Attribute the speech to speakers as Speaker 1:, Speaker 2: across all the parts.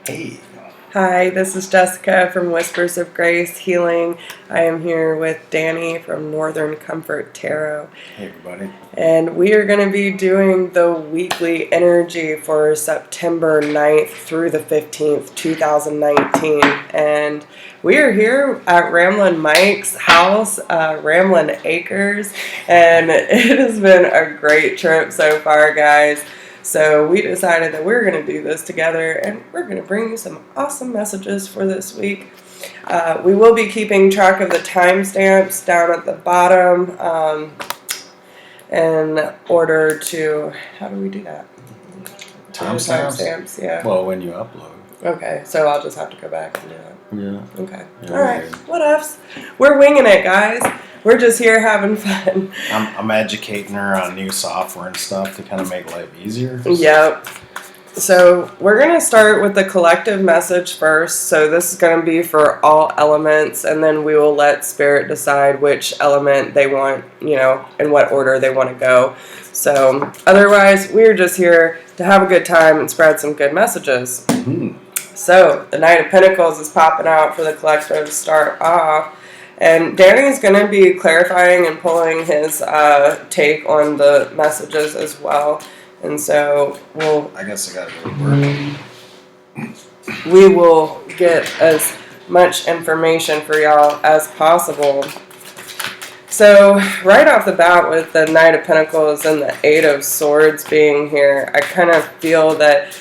Speaker 1: Hey.
Speaker 2: Hi, this is Jessica from Whispers of Grace Healing. I am here with Danny from Northern Comfort Tarot.
Speaker 1: Hey, everybody.
Speaker 2: And we are going to be doing the weekly energy for September 9th through the 15th, 2019. And we are here at Ramblin' Mike's house, Ramblin' Acres. And it has been a great trip so far, guys. So we decided that we're going to do this together, and we're going to bring you some awesome messages for this week. We will be keeping track of the timestamps down at the bottom in order to... How do we do that?
Speaker 1: Timestamps?
Speaker 2: Yeah.
Speaker 1: Well, when you upload.
Speaker 2: Okay, so I'll just have to go back and do that.
Speaker 1: Yeah.
Speaker 2: Okay.
Speaker 1: Yeah,
Speaker 2: all right. What else? We're winging it, guys. We're just here having fun.
Speaker 1: I'm educating her on new software and stuff to kind of make life easier.
Speaker 2: Yep. So we're going to start with the collective message first. So this is going to be for all elements, and then we will let Spirit decide which element they want, in what order they want to go. So otherwise, we're just here to have a good time and spread some good messages.
Speaker 1: Mm-hmm.
Speaker 2: So the Knight of Pentacles is popping out for the collective to start off. And Danny's going to be clarifying and pulling his take on the messages as well. And so
Speaker 1: I guess I got to go to work.
Speaker 2: We will get as much information for y'all as possible. So right off the bat with the Knight of Pentacles and the Eight of Swords being here, I kind of feel that,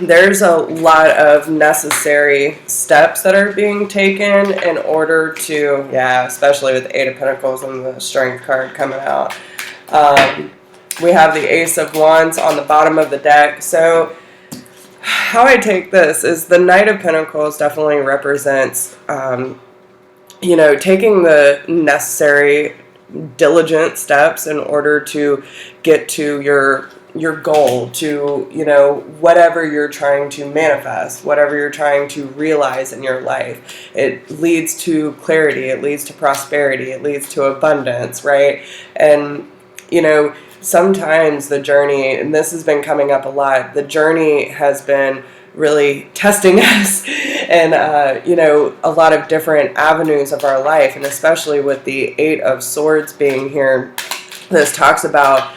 Speaker 2: there's a lot of necessary steps that are being taken in order to, especially with the Eight of Pentacles and the Strength card coming out. We have the Ace of Wands on the bottom of the deck. So how I take this is the Knight of Pentacles definitely represents, taking the necessary diligent steps in order to get to your goal, to, whatever you're trying to manifest, whatever you're trying to realize in your life. It leads to clarity, it leads to prosperity, it leads to abundance, right? And, sometimes the journey, and this has been coming up a lot, the journey has been really testing us in, a lot of different avenues of our life, and especially with the Eight of Swords being here, this talks about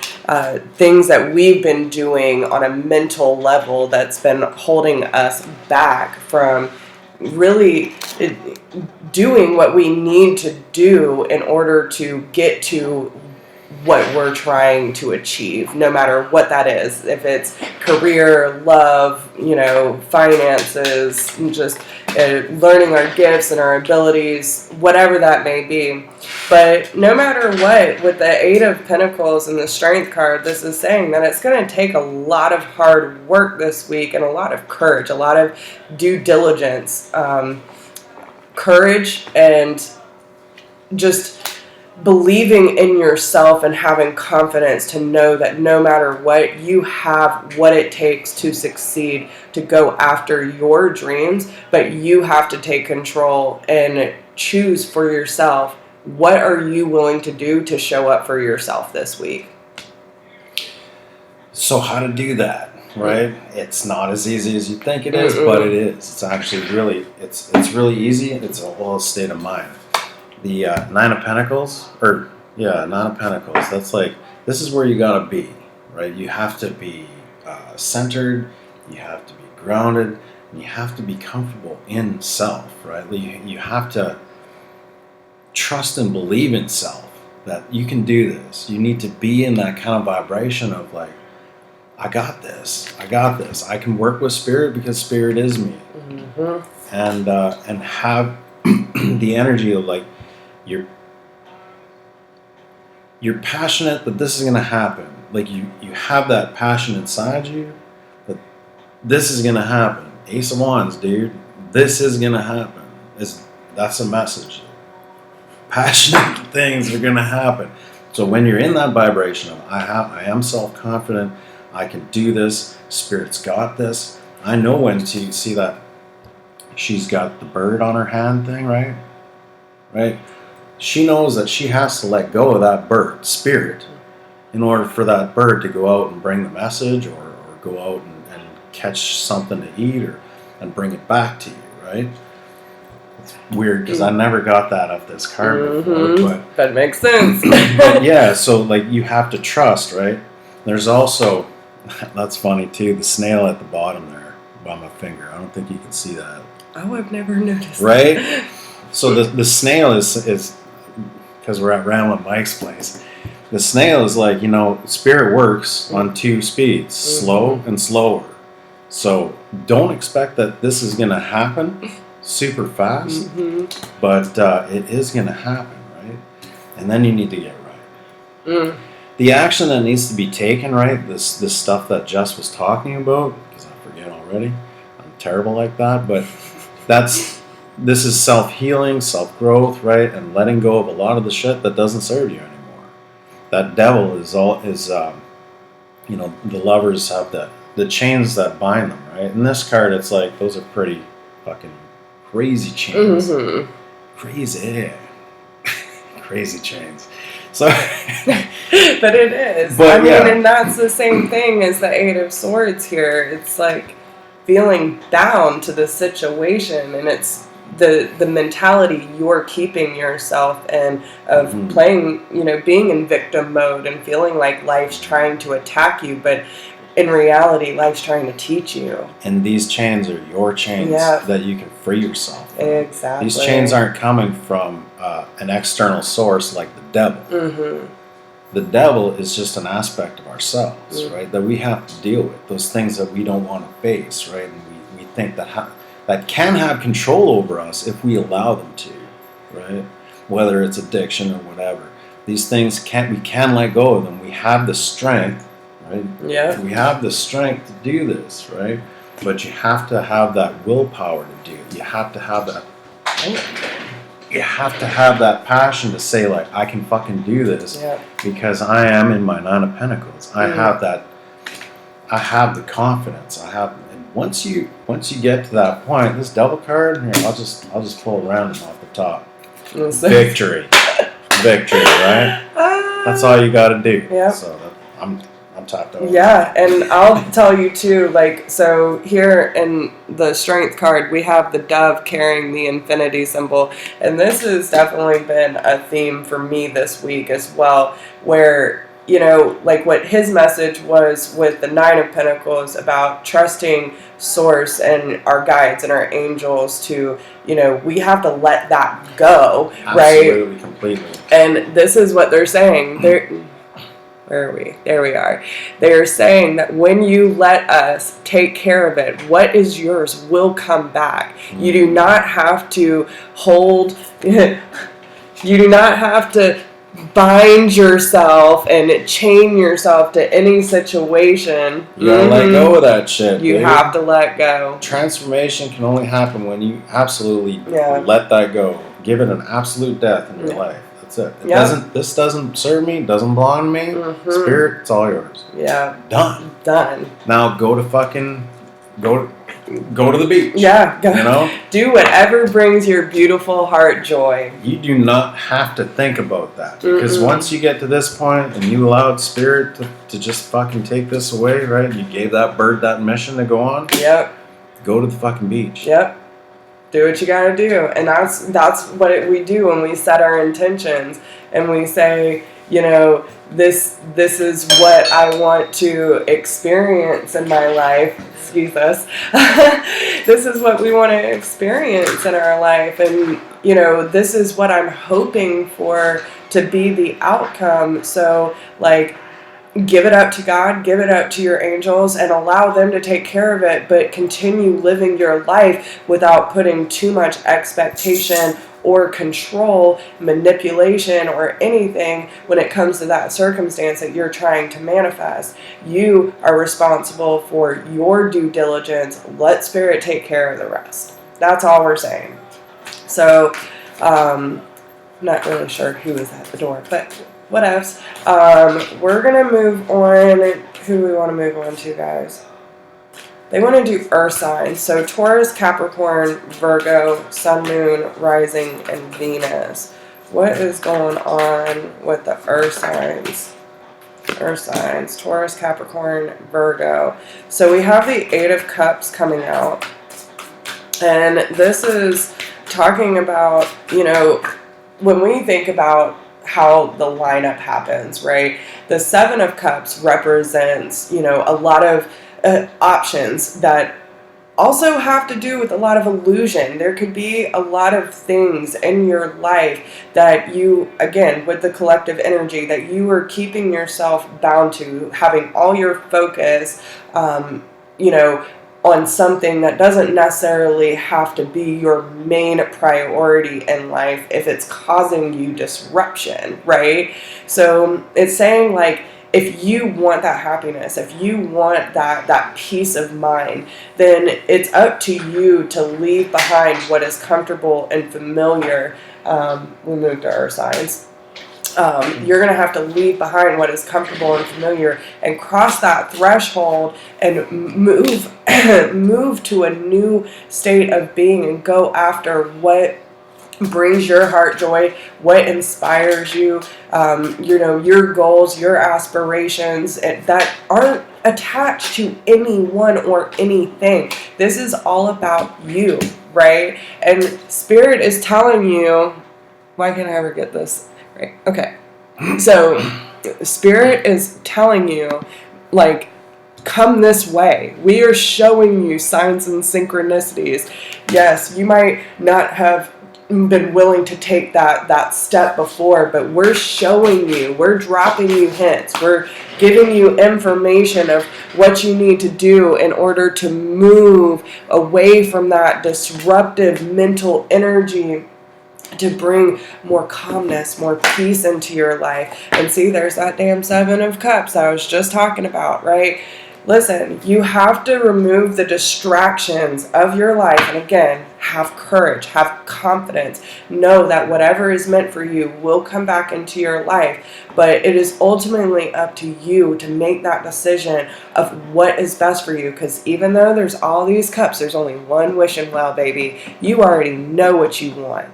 Speaker 2: things that we've been doing on a mental level that's been holding us back from really doing what we need to do in order to get to what we're trying to achieve, no matter what that is. If it's career, love, finances, just learning our gifts and our abilities, whatever that may be. But no matter what, with the Eight of Pentacles and the Strength card, this is saying that it's going to take a lot of hard work this week and a lot of courage, a lot of due diligence, courage, and just believing in yourself and having confidence to know that no matter what, you have what it takes to succeed, to go after your dreams, but you have to take control and choose for yourself. What are you willing to do to show up for yourself this week?
Speaker 1: So how to do that, right? It's not as easy as you think it is, but it is. It's actually really, it's really easy. It's a whole state of mind. The Nine of Pentacles, Nine of Pentacles, that's like, this is where you gotta be, right? You have to be centered, you have to be grounded, and you have to be comfortable in self, right? You have to trust and believe in self, that you can do this. You need to be in that kind of vibration of like, I got this, I can work with Spirit because Spirit is me. Mm-hmm. And have the energy of like, you're passionate that this is going to happen. Like you have that passion inside you that this is going to happen. Ace of Wands, dude. This is going to happen. That's a message. Passionate things are going to happen. So when you're in that vibration of I am self-confident, I can do this, Spirit's got this. I know when to see that she's got the bird on her hand thing, right? Right? She knows that she has to let go of that bird, Spirit, in order for that bird to go out and bring the message or go out and catch something to eat and bring it back to you, right? It's weird because I never got that off this card before,
Speaker 2: but it makes sense.
Speaker 1: but yeah, so like you have to trust, right? There's also, that's funny too, the snail at the bottom there by my finger. I don't think you can see that.
Speaker 2: Oh, I've never noticed.
Speaker 1: Right?
Speaker 2: That.
Speaker 1: So the snail is because we're at Ramblin' Mike's place. The snail is like, spirit works on two speeds, slow and slower. So don't expect that this is going to happen super fast, but it is going to happen, right? And then you need to get right. The action that needs to be taken, right? This stuff that Jess was talking about, because I forget already. I'm terrible like that, but this is self-healing, self-growth, right? And letting go of a lot of the shit that doesn't serve you anymore. That devil is the lovers have the chains that bind them, right? In this card, it's like, those are pretty fucking crazy chains. Crazy. Crazy chains. So,
Speaker 2: but it is.
Speaker 1: But,
Speaker 2: and that's the same thing as the Eight of Swords here. It's like feeling bound to the situation, and it's the mentality you're keeping yourself in of playing, being in victim mode and feeling like life's trying to attack you, but in reality, life's trying to teach you.
Speaker 1: And these chains are your chains that you can free yourself from.
Speaker 2: Exactly.
Speaker 1: These chains aren't coming from an external source like the devil. The devil is just an aspect of ourselves, right? That we have to deal with. Those things that we don't want to face, right? And we think that can have control over us if we allow them to, right? Whether it's addiction or whatever. These things we can let go of them. We have the strength, right?
Speaker 2: Yeah.
Speaker 1: We have the strength to do this, right? But you have to have that willpower to do it. You have to have that. You have to have that passion to say, like, I can fucking do this because I am in my Nine of Pentacles. I have that. I have the confidence. And once you get to that point, this devil card here, I'll just pull around off the top. Victory, right? That's all you got to do. Yeah. So I'm tapped over.
Speaker 2: Yeah, and I'll tell you too, like, so here in the Strength card, we have the dove carrying the infinity symbol, and this has definitely been a theme for me this week as well, where, like what his message was with the Nine of Pentacles about trusting Source and our guides and our angels to, we have to let that go, right?
Speaker 1: Absolutely, completely.
Speaker 2: And this is what they're saying. Where are we? There we are. They are saying that when you let us take care of it, what is yours will come back. You do not have to hold, you do not have to bind yourself and chain yourself to any situation.
Speaker 1: You gotta let go of that shit.
Speaker 2: You have to let go.
Speaker 1: Transformation can only happen when you absolutely let that go. Give it an absolute death in your life. That's it. This doesn't serve me, doesn't belong to me. Spirit, it's all yours. Yeah. Done. Now go to the beach.
Speaker 2: Yeah. Do whatever brings your beautiful heart joy.
Speaker 1: You do not have to think about that. Because once you get to this point and you allowed Spirit to just fucking take this away, right? You gave that bird that mission to go on. Yep. Go to the fucking beach.
Speaker 2: Yep. Do what you gotta do. And that's what we do when we set our intentions and we say, this is what I want to experience in my life. Excuse us. This is what we want to experience in our life. And, this is what I'm hoping for to be the outcome. So, like, give it up to God, give it up to your angels, and allow them to take care of it, but continue living your life without putting too much expectation or control, manipulation, or anything when it comes to that circumstance that you're trying to manifest. You are responsible for your due diligence. Let Spirit take care of the rest. That's all we're saying. So, I'm not really sure who is at the door, but what else? We're going to move on. Who do we want to move on to, guys? They want to do earth signs. So Taurus, Capricorn, Virgo, Sun, Moon, Rising, and Venus. What is going on with the earth signs? Earth signs, Taurus, Capricorn, Virgo. So we have the Eight of Cups coming out. And this is talking about, you know, when we think about how the lineup happens, right? The Seven of Cups represents, you know, a lot of options that also have to do with a lot of illusion. There could be a lot of things in your life that you, again, with the collective energy, that you are keeping yourself bound to, having all your focus, you know, on something that doesn't necessarily have to be your main priority in life if it's causing you disruption, right? So it's saying, like, if you want that happiness, if you want that peace of mind, then it's up to you to leave behind what is comfortable and familiar. We moved to our signs. You're going to have to leave behind what is comfortable and familiar and cross that threshold and move to a new state of being and go after what brings your heart joy, what inspires you, you know, your goals, your aspirations that aren't attached to anyone or anything. This is all about you, right? And Spirit is telling you, why can't I ever get this right? Okay. So Spirit is telling you, like, come this way. We are showing you signs and synchronicities. Yes, you might not have been willing to take that step before, but we're showing you, we're dropping you hints, we're giving you information of what you need to do in order to move away from that disruptive mental energy to bring more calmness, more peace into your life. And see, there's that damn Seven of Cups I was just talking about, right? Listen, you have to remove the distractions of your life. And again, have courage, have confidence. Know that whatever is meant for you will come back into your life. But it is ultimately up to you to make that decision of what is best for you. Because even though there's all these cups, there's only one wishing well, baby. You already know what you want.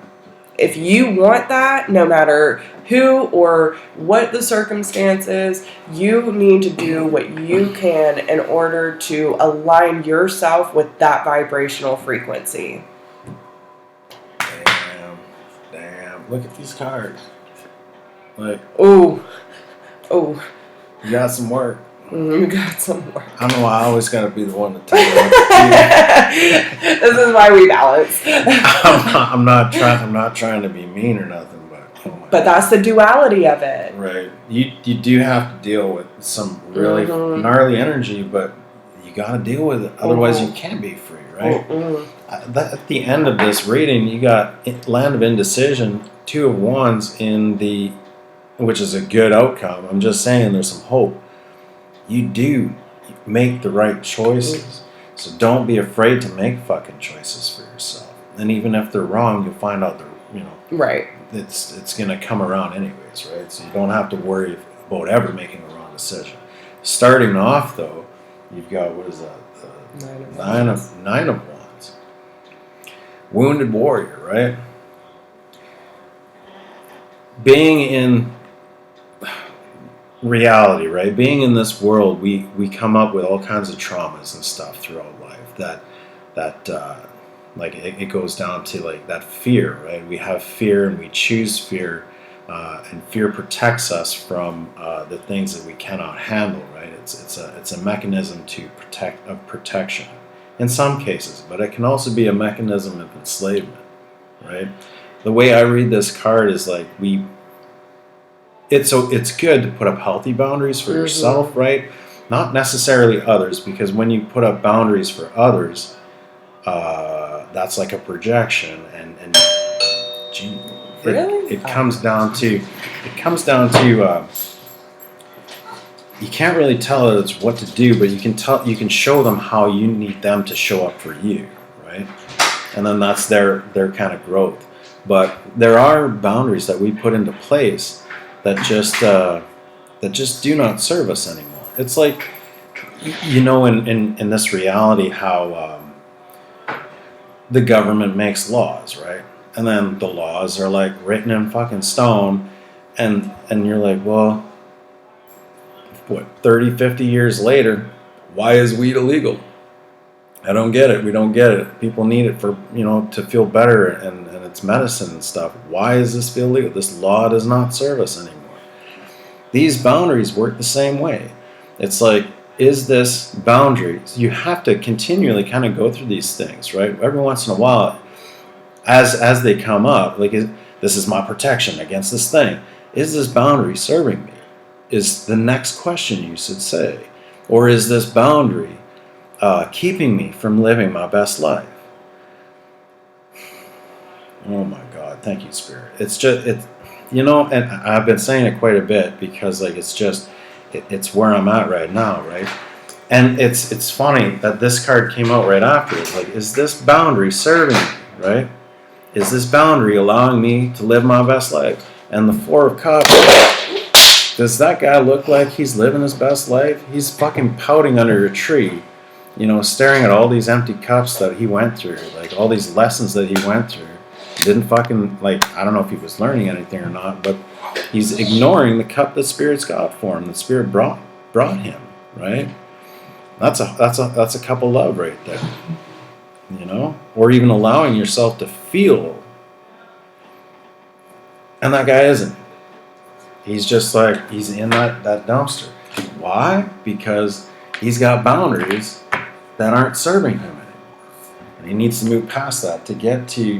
Speaker 2: If you want that, no matter who or what the circumstances, you need to do what you can in order to align yourself with that vibrational frequency.
Speaker 1: Damn. Look at these cards. Like,
Speaker 2: oh,
Speaker 1: you got some work.
Speaker 2: You got some work.
Speaker 1: I don't know why I always got to be the one to tell you what to do.
Speaker 2: This is why we balance.
Speaker 1: I'm not trying to be mean or nothing,
Speaker 2: but that's the duality of it.
Speaker 1: Right. You do have to deal with some really gnarly energy, but you got to deal with it. Otherwise, you can't be free, right? At the end of this reading, you got Land of Indecision, Two of Wands which is a good outcome. I'm just saying there's some hope. You do make the right choices. So don't be afraid to make fucking choices for yourself. And even if they're wrong, you'll find out
Speaker 2: right.
Speaker 1: It's going to come around anyways, right? So you don't have to worry about ever making a wrong decision. Starting off, though, you've got, what is that? Nine of Wands. Wounded warrior, right? Being in reality, right? Being in this world, we come up with all kinds of traumas and stuff throughout life that like it goes down to like that fear, right? We have fear and we choose fear, and fear protects us from the things that we cannot handle, right? It's a mechanism of protection in some cases, but it can also be a mechanism of enslavement, right? The way I read this card is like it's good to put up healthy boundaries for yourself, right? Not necessarily others, because when you put up boundaries for others, that's like a projection, and gee,
Speaker 2: really?
Speaker 1: It comes down to you can't really tell others what to do, but you can show them how you need them to show up for you, right? And then that's their kind of growth. But there are boundaries that we put into place that just do not serve us anymore. It's like, in this reality, how the government makes laws, right? And then the laws are like written in fucking stone, and you're like, well, 30, 50 years later, why is weed illegal? I don't get it. We don't get it. People need it for, to feel better, and it's medicine and stuff. Why is this feel illegal? This law does not serve us anymore. These boundaries work the same way. It's like, is this boundaries? You have to continually kind of go through these things, right? Every once in a while, as they come up, like, this is my protection against this thing. Is this boundary serving me? Is the next question you should say. Or is this boundary keeping me from living my best life? Oh my God, thank you, Spirit. It's just, and I've been saying it quite a bit because, like, it's where I'm at right now, right? And it's funny that this card came out right after it. Like, is this boundary serving me, right? Is this boundary allowing me to live my best life? And the Four of Cups, does that guy look like he's living his best life? He's fucking pouting under a tree, staring at all these empty cups that he went through, like all these lessons that he went through. Didn't fucking, like, I don't know if he was learning anything or not, but he's ignoring the cup that Spirit's got for him, that Spirit brought him, right? That's a cup of love right there, or even allowing yourself to feel. And that guy isn't. He's just like, he's in that dumpster. Why? Because he's got boundaries that aren't serving him anymore, and he needs to move past that to get to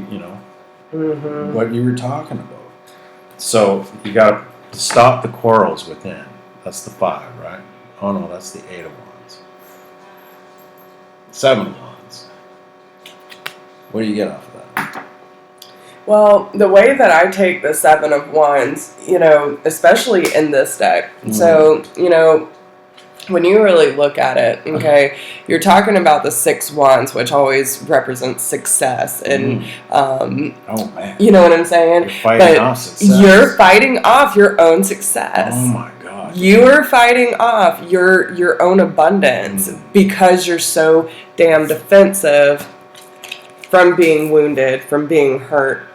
Speaker 1: what you were talking about. So you got to stop the quarrels within. That's the 5, right? Oh no, that's the 8 of Wands. 7 of Wands. What do you get off of that?
Speaker 2: Well, the way that I take the 7 of Wands, especially in this deck, so, when you really look at it, okay, you're talking about the 6 Wands, which always represents success, and
Speaker 1: oh man,
Speaker 2: you know what I'm saying?
Speaker 1: You're fighting off success.
Speaker 2: You're fighting off your own success.
Speaker 1: Oh my God.
Speaker 2: You are fighting off your own abundance because you're so damn defensive from being wounded, from being hurt.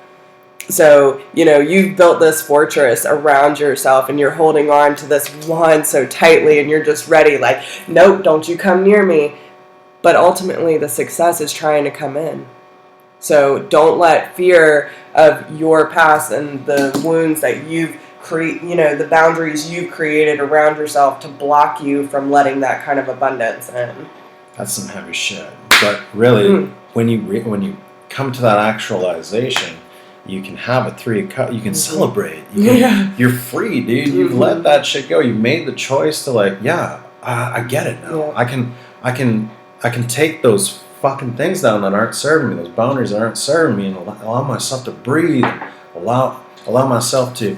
Speaker 2: So, you've built this fortress around yourself and you're holding on to this wand so tightly and you're just ready, like, nope, don't you come near me. But ultimately the success is trying to come in. So don't let fear of your past and the wounds that you've the boundaries you've created around yourself to block you from letting that kind of abundance in.
Speaker 1: That's some heavy shit. But really, when you come to that actualization, you can have a 3 of Cups. You can celebrate. You're free, dude. You've let that shit go. You made the choice to, like, I get it now. Yeah. I can take those fucking things down that aren't serving me, those boundaries that aren't serving me, and allow myself to breathe. Allow myself to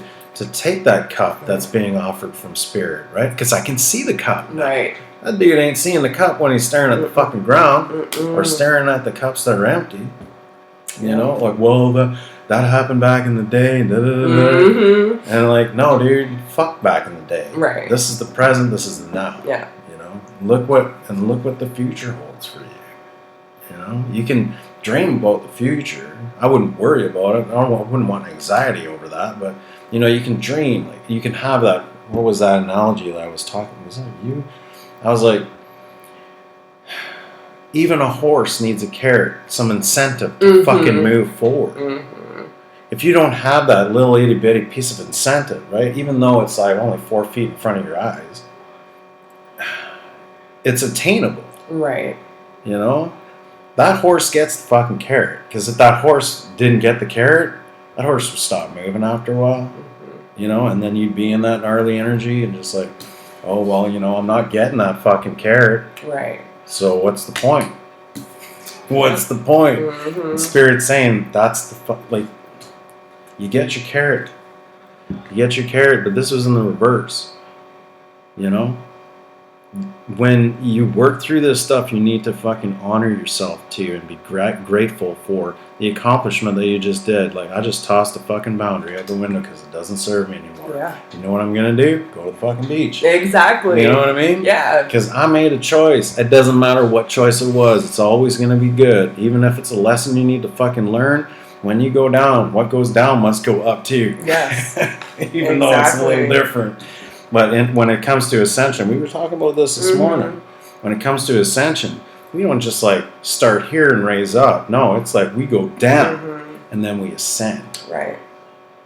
Speaker 1: take that cup that's being offered from Spirit, right? Because I can see the cup now.
Speaker 2: Right.
Speaker 1: That dude ain't seeing the cup when he's staring at the fucking ground or staring at the cups that are empty. Like, well, that happened back in the day, and like, no, dude, fuck back in the day.
Speaker 2: Right.
Speaker 1: This is the present. This is the now.
Speaker 2: Yeah.
Speaker 1: Look what the future holds for you. You can dream about the future. I wouldn't worry about it. I wouldn't want anxiety over that. But you can dream. Like, you can have that. What was that analogy that I was talking? Was that you? I was like, even a horse needs a carrot, some incentive to fucking move forward. If you don't have that little itty bitty piece of incentive, right? Even though it's like only 4 feet in front of your eyes, it's attainable.
Speaker 2: Right.
Speaker 1: That horse gets the fucking carrot. Because if that horse didn't get the carrot, that horse would stop moving after a while. And then you'd be in that gnarly energy and just like, oh, well, I'm not getting that fucking carrot.
Speaker 2: Right.
Speaker 1: So what's the point? What's the point? Spirit's saying that's like, you get your carrot. But this was in the reverse. When you work through this stuff, you need to fucking honor yourself too and be grateful for the accomplishment that you just did. Like, I just tossed the fucking boundary out the window because it doesn't serve me anymore.
Speaker 2: Yeah.
Speaker 1: You know what I'm going to do? Go to the fucking beach.
Speaker 2: Exactly.
Speaker 1: You know what I mean?
Speaker 2: Yeah.
Speaker 1: Because I made a choice. It doesn't matter what choice it was. It's always going to be good. Even if it's a lesson you need to fucking learn. When you go down, what goes down must go up too.
Speaker 2: Yes.
Speaker 1: Even though it's a little different. But when it comes to ascension, we were talking about this morning. When it comes to ascension, we don't just like start here and raise up. No, it's like we go down and then we ascend.
Speaker 2: Right.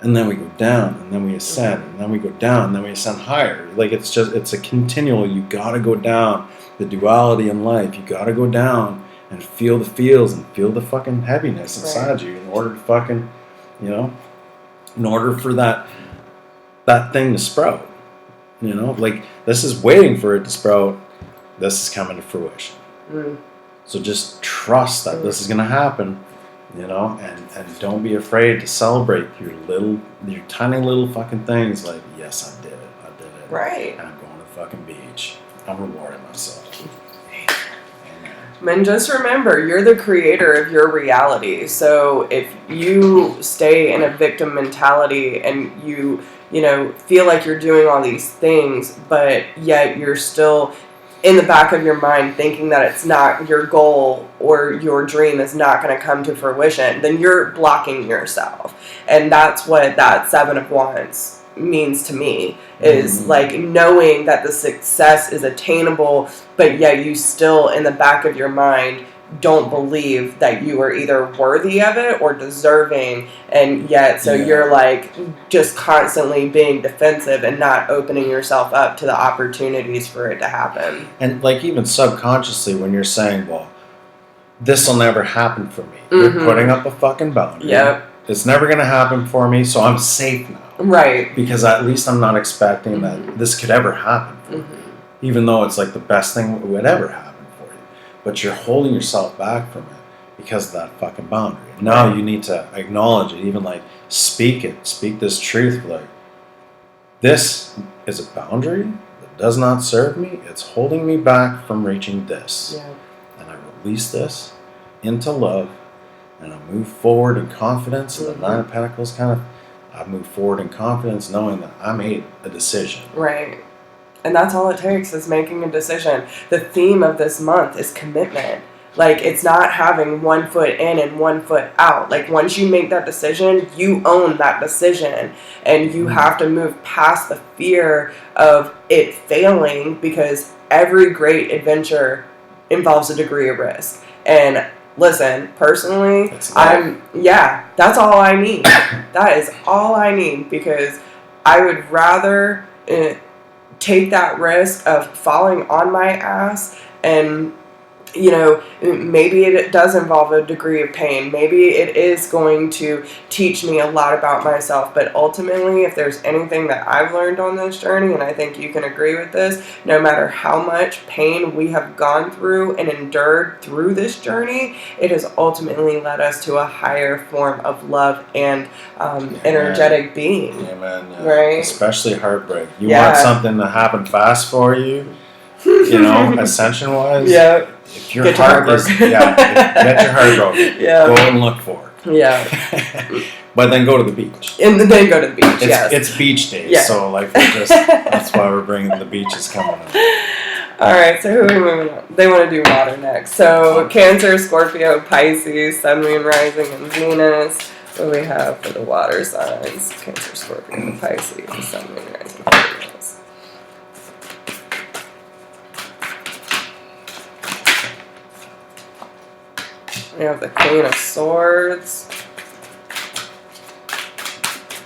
Speaker 1: And then we go down and then we ascend and then we go down and then we ascend higher. Like it's a continual. You gotta go down. The duality in life. You gotta go down and feel the feels and feel the fucking heaviness inside you in order to fucking, in order for that thing to sprout. Like this is waiting for it to sprout. This is coming to fruition. So just trust that this is going to happen, and don't be afraid to celebrate your tiny little fucking things. Like, yes, I did it.
Speaker 2: Right.
Speaker 1: And I'm going to the fucking beach. I'm rewarding myself.
Speaker 2: And just remember, you're the creator of your reality. So if you stay in a victim mentality and you feel like you're doing all these things, but yet you're still in the back of your mind thinking that it's not your goal or your dream is not going to come to fruition, then you're blocking yourself. And that's what that 7 of Wands means to me, is like knowing that the success is attainable, but yet you still in the back of your mind don't believe that you are either worthy of it or deserving, and yet so you're like just constantly being defensive and not opening yourself up to the opportunities for it to happen.
Speaker 1: And like even subconsciously when you're saying, well, this will never happen for me, you're putting up a fucking boundary.
Speaker 2: Yep.
Speaker 1: It's never going to happen for me, so I'm safe now.
Speaker 2: Right.
Speaker 1: Because at least I'm not expecting that this could ever happen for me. Even though it's like the best thing that would ever happen for you. But you're holding yourself back from it because of that fucking boundary. Now you need to acknowledge it, even like speak it. Speak this truth. Like, this is a boundary that does not serve me. It's holding me back from reaching this.
Speaker 2: Yeah.
Speaker 1: And I release this into love. And I move forward in confidence. And the 9 of Pentacles I move forward in confidence knowing that I made a decision.
Speaker 2: Right. And that's all it takes, is making a decision. The theme of this month is commitment. Like, it's not having one foot in and one foot out. Like, once you make that decision, you own that decision. And you have to move past the fear of it failing, because every great adventure involves a degree of risk. And listen, personally, that's all I need. That is all I need, because I would rather take that risk of falling on my ass and, maybe it does involve a degree of pain. Maybe it is going to teach me a lot about myself. But ultimately, if there's anything that I've learned on this journey, and I think you can agree with this, no matter how much pain we have gone through and endured through this journey, it has ultimately led us to a higher form of love and energetic being.
Speaker 1: Amen. Yeah.
Speaker 2: Right?
Speaker 1: Especially heartbreak. You want something to happen fast for you, ascension-wise.
Speaker 2: Yeah.
Speaker 1: If your heart is, get your heart broken.
Speaker 2: Yeah.
Speaker 1: Go and look for it.
Speaker 2: Yeah.
Speaker 1: But then go to the beach.
Speaker 2: And then go to the beach,
Speaker 1: It's beach days, so like that's why we're bringing the beaches coming up.
Speaker 2: Alright, so who are we moving on? They want to do water next. So Cancer, Scorpio, Pisces, Sun, Moon, Rising, and Venus. What do we have for the water signs? Cancer, Scorpio, Pisces, Sun, Moon, Rising, and Venus. We have the Queen of Swords.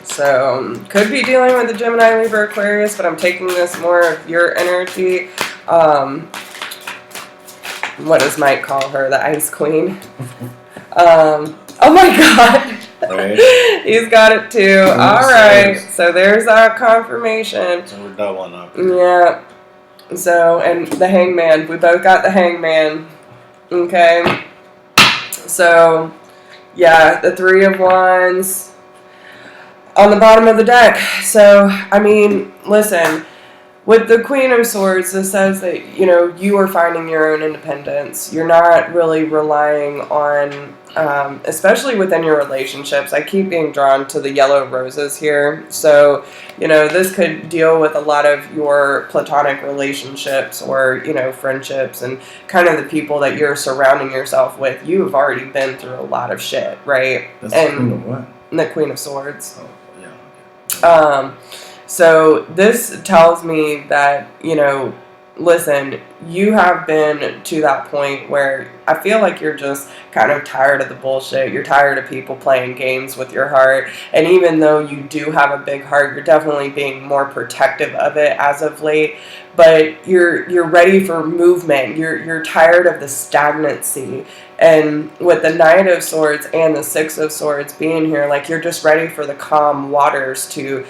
Speaker 2: So, could be dealing with the Gemini, Libra, Aquarius, but I'm taking this more of your energy. What does Mike call her? The Ice Queen? Oh my God! Right. He's got it too. Alright, so there's our confirmation.
Speaker 1: So we're doubling up.
Speaker 2: Yeah. So, and the Hangman. We both got the Hangman. Okay. So, yeah, the 3 of Wands on the bottom of the deck. So, I mean, listen, with the Queen of Swords, this says that, you are finding your own independence. You're not really relying on, especially within your relationships. I keep being drawn to the yellow roses here. So, this could deal with a lot of your platonic relationships or, friendships and kind of the people that you're surrounding yourself with. You've already been through a lot of shit, right?
Speaker 1: That's the Queen of what?
Speaker 2: The Queen of Swords.
Speaker 1: Oh, yeah.
Speaker 2: So this tells me that, listen, you have been to that point where I feel like you're just kind of tired of the bullshit. You're tired of people playing games with your heart. And even though you do have a big heart, you're definitely being more protective of it as of late. But you're ready for movement. You're tired of the stagnancy. And with the Knight of Swords and the Six of Swords being here, like, you're just ready for the calm waters to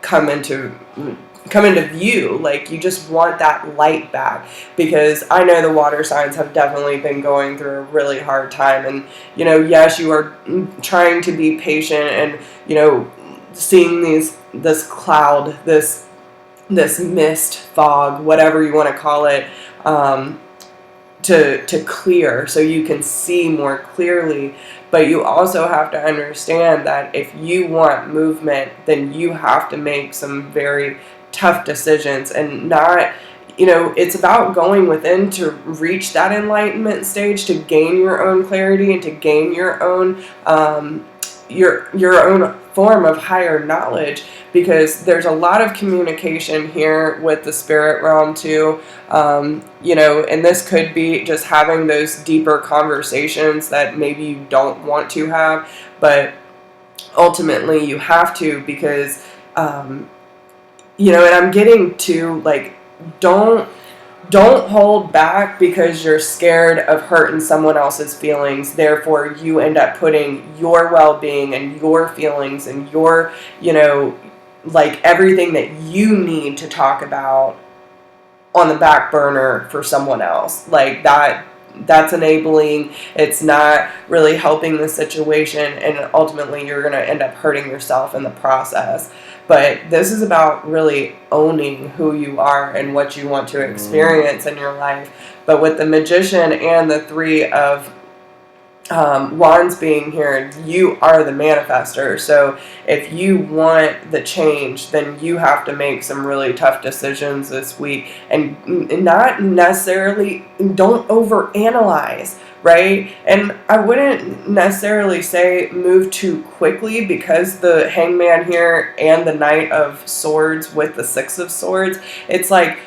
Speaker 2: come into view. Like, you just want that light back, because I know the water signs have definitely been going through a really hard time. And yes, you are trying to be patient, and seeing this cloud, this mist, fog, whatever you want to call it, to clear so you can see more clearly. But you also have to understand that if you want movement, then you have to make some very tough decisions, and not, it's about going within to reach that enlightenment stage, to gain your own clarity and to gain your own your own form of higher knowledge, because there's a lot of communication here with the spirit realm too. And this could be just having those deeper conversations that maybe you don't want to have, but ultimately you have to, because and I'm getting to, like, don't hold back because you're scared of hurting someone else's feelings. Therefore, you end up putting your well-being and your feelings and your, like, everything that you need to talk about on the back burner for someone else. Like, that's enabling. It's not really helping the situation, and ultimately you're going to end up hurting yourself in the process. But this is about really owning who you are and what you want to experience in your life. But with the Magician and the Three of Wands being here, you are the manifester. So if you want the change, then you have to make some really tough decisions this week, and not necessarily, don't overanalyze, right? And I wouldn't necessarily say move too quickly, because the Hangman here and the Knight of Swords with the Six of Swords, it's like,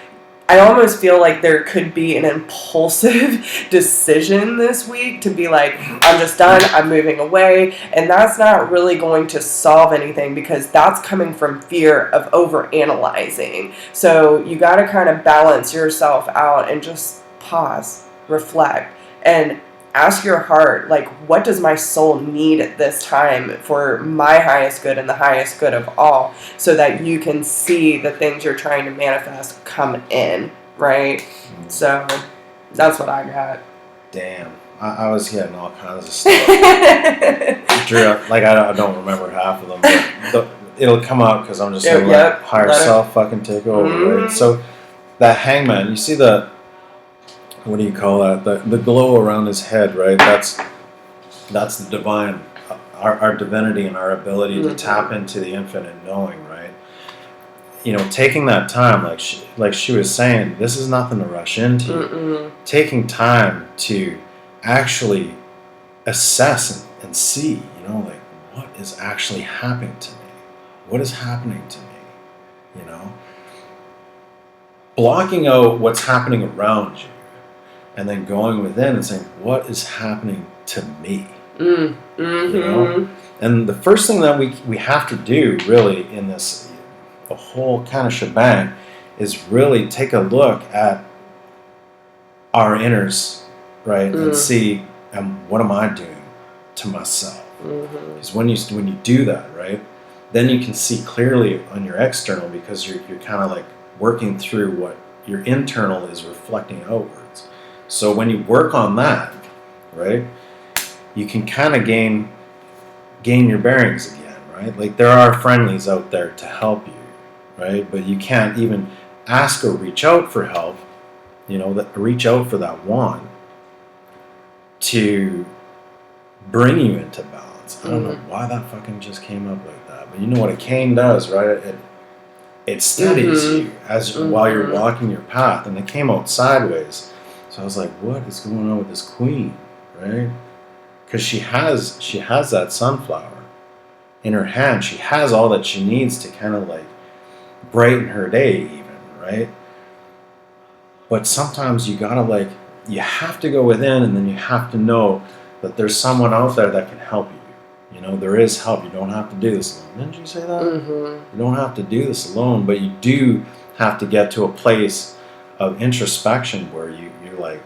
Speaker 2: I almost feel like there could be an impulsive decision this week to be like, I'm just done, I'm moving away. And that's not really going to solve anything, because that's coming from fear of overanalyzing. So you got to kind of balance yourself out and just pause, reflect, and ask your heart, like, what does my soul need at this time for my highest good and the highest good of all, so that you can see the things you're trying to manifest come in, right? So that's what I got.
Speaker 1: Damn. I was getting all kinds of stuff. Like, I don't remember half of them, but it'll come out, because I'm just going to let higher self fucking take over, right? So that Hangman, you see the, what do you call that? The glow around his head, right? That's the divine, our divinity, and our ability to tap into the infinite knowing, right? Taking that time, like she was saying, this is nothing to rush into. Taking time to actually assess and see, like, what is actually happening to me? What is happening to me? Blocking out what's happening around you, and then going within and saying, what is happening to me? And the first thing that we have to do, really, in this, the whole kind of shebang, is really take a look at our inners, right? And see, what am I doing to myself? Because when you do that, right, then you can see clearly on your external, because you're kind of like working through what your internal is reflecting outwards. So when you work on that, right, you can kind of gain your bearings again, right? Like, there are friendlies out there to help you, right? But you can't even ask or reach out for help, reach out for that wand to bring you into balance. I don't know why that fucking just came up like that, but you know what a cane does, right? It steadies you while you're walking your path, and it came out sideways. So I was like, what is going on with this queen, right? Because she has that sunflower in her hand. She has all that she needs to kind of, like, brighten her day even, right? But sometimes you gotta you have to go within, and then you have to know that there's someone out there that can help you. There is help. You don't have to do this alone. Didn't you say that?
Speaker 2: Mm-hmm.
Speaker 1: You don't have to do this alone, but you do have to get to a place of introspection where you're like,